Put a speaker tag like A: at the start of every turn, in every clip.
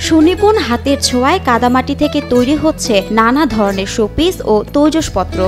A: সুনিপুণ হাতের ছোঁয়ায় কাদামাটি থেকে তৈরি হচ্ছে নানা ধরনের শোপিস ও তৈজসপত্র।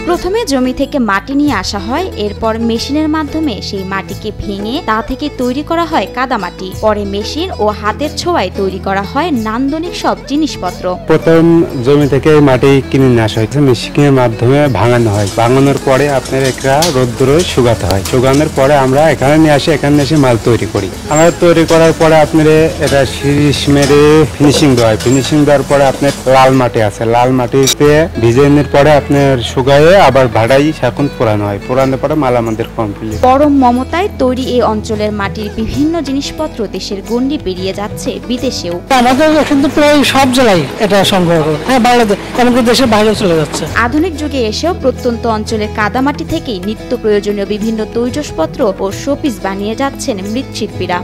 A: প্রথমে জমি থেকে মাটি নিয়ে আসা হয়, এরপর মেশিনের মাধ্যমে সেই মাটিকে ভেঙে তা থেকে তৈরি করা হয় কাদামাটি। পরে মেশিন ও হাতের ছোঁয়ায় তৈরি করা হয় নান্দনিক সব জিনিসপত্র।
B: প্রথম জমি থেকে মাটি কিনে নিয়ে আসা হয়েছে, মেশিনের মাধ্যমে ভাঙানো হয়। ভাঙানোর পরে আপনার একটা রোদ্দুরে শুকাতে হয়। শুকানোর পরে আমরা এখানে নিয়ে আসি, এখানে এসে মাল তৈরি করি। আমরা তৈরি করার পরে আপনার এটা শিরিষ মেরে ফিনিশিং দেওয়া হয়। ফিনিশিং দেওয়ার পরে আপনার লাল মাটি আছে, লাল মাটিতে ভিজানোর পরে আপনার শুকায়ে আবার ভাড়াই এখন পোড়ানো হয়। পোড়ানোর পরে মাল আমাদের কমপ্লিট।
A: পরম মমতায় তৈরি এই অঞ্চলের মাটির বিভিন্ন জিনিসপত্র দেশের গণ্ডি পেরিয়ে যাচ্ছে বিদেশেও।
C: আমাদের কিন্তু প্রায় সব জেলায় এটা সংগ্রহ, বাংলাদেশ এমনকি দেশের বাইরে চলে যাচ্ছে।
A: আধুনিক যুগে এসেও প্রত্যন্ত অঞ্চলের কাদামাটি থেকেই নিত্য প্রয়োজনীয় বিভিন্ন তৈজসপত্র ও শোপিস বানিয়ে যাচ্ছেন মৃৎশিল্পীরা।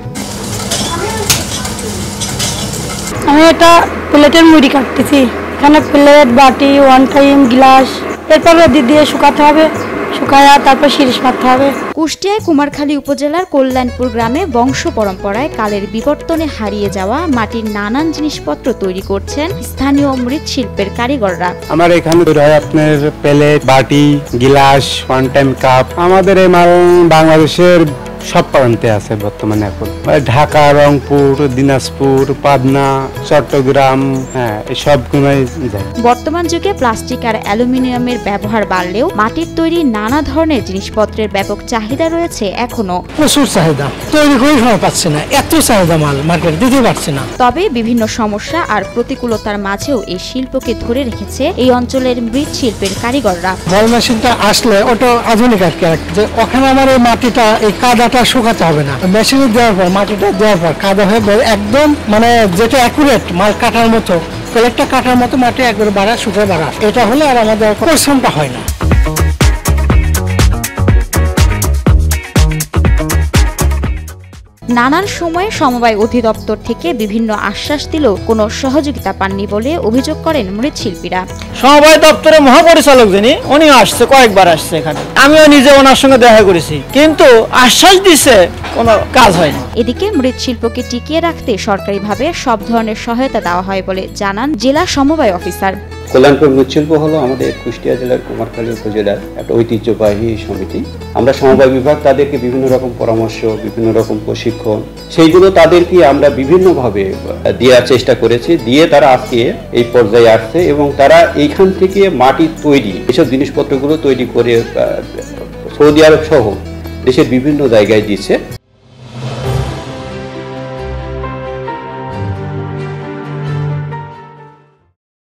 D: আমি এটা প্লেটের মুড়ি কাটতেছি। এখানে প্লেট, বাটি, ওয়ান টাইম, গ্লাস, এরপর রোদে দিয়ে শুকাতে হবে, শুকায়া তারপর শিরিষ মারতে হবে।
A: কুষ্টিয়ায় কুমারখালী উপজেলার কল্যাণপুর গ্রামে বংশ পরম্পরায় কালের বিবর্তনে হারিয়ে যাওয়া মাটির নানান জিনিসপত্র তৈরি করছেন স্থানীয় মৃৎশিল্পের কারিগররা।
B: আমার এখানে আপনার প্লেট, বাটি, গিলাস, ওয়ান টাইম কাপ। আমাদের এই মাল বাংলাদেশের সব প্রান্তে আছে বর্তমানে। এখন ঢাকা, রংপুর, দিনাজপুর, পাবনা, চট্টগ্রাম, এই সবগুলোই যায়।
A: বর্তমান যুগে প্লাস্টিক আর অ্যালুমিনিয়ামের ব্যবহার বাড়লেও মাটির তৈরি নানা ধরনের জিনিসপত্রের ব্যাপক চাহিদা রয়েছে এখনো।
C: প্রচুর চাহিদা, তৈরি করে সময় পাচ্ছে না, এত চাহিদা মাল মার্কেট দিতে পারছে না।
A: তবে বিভিন্ন সমস্যা আর প্রতিকূলতার মাঝেও এই শিল্পকে ধরে রেখেছে এই অঞ্চলের মৃৎশিল্পের কারিগররা।
C: বল মেশিনটা আসলে ওটা আধুনিক আর কি, যে ওখানে আমার এই মাটিটা, এই কাদাটা শুকাতে হবে না। মেশিনে দেওয়ার পর, মাটিটা দেওয়ার পর কাদা হয়ে একদম মানে যেটা অ্যাকুরেট মাল কাটার মতো, প্লেটটা কাটার মতো মাটি একবার বাড়া, শুকিয়ে বাড়া, এটা হলে আর আমাদের পরিশ্রমটা হয় না।
A: নানান সময়ে সমবায় অধিদপ্তর থেকে বিভিন্ন আশ্বাস দিলেও কোনো সহযোগিতা পাননি বলে অভিযোগ করেন মৃৎশিল্পীরা।
E: সমবায় দপ্তরের মহাপরিচালক যিনি, উনি আসছে, কয়েকবার আসছে এখানে, আমিও নিজে ওনার সঙ্গে দেখা করেছি, কিন্তু আশ্বাস দিচ্ছে, কোনো কাজ হয়নি।
A: এদিকে মৃৎশিল্পকে টিকিয়ে রাখতে সরকারিভাবে সব ধরনের সহায়তা দেওয়া হয় বলে জানান জেলা সমবায় অফিসার।
F: কল্যাণপুর মৃৎশিল্প হলো আমাদের কুষ্টিয়া জেলার কুমারখালী উপজেলার একটা ঐতিহ্যবাহী সমিতি। আমরা সমবায় বিভাগ তাদেরকে বিভিন্ন রকম পরামর্শ, বিভিন্ন রকম প্রশিক্ষণ, সেইগুলো তাদেরকে আমরা বিভিন্নভাবে দেওয়ার চেষ্টা করেছি। দিয়ে তারা আজকে এই পর্যায়ে আসছে এবং তারা এইখান থেকে মাটির তৈরি এসব জিনিসপত্রগুলো তৈরি করে সৌদি আরব সহ দেশের বিভিন্ন জায়গায় দিচ্ছে।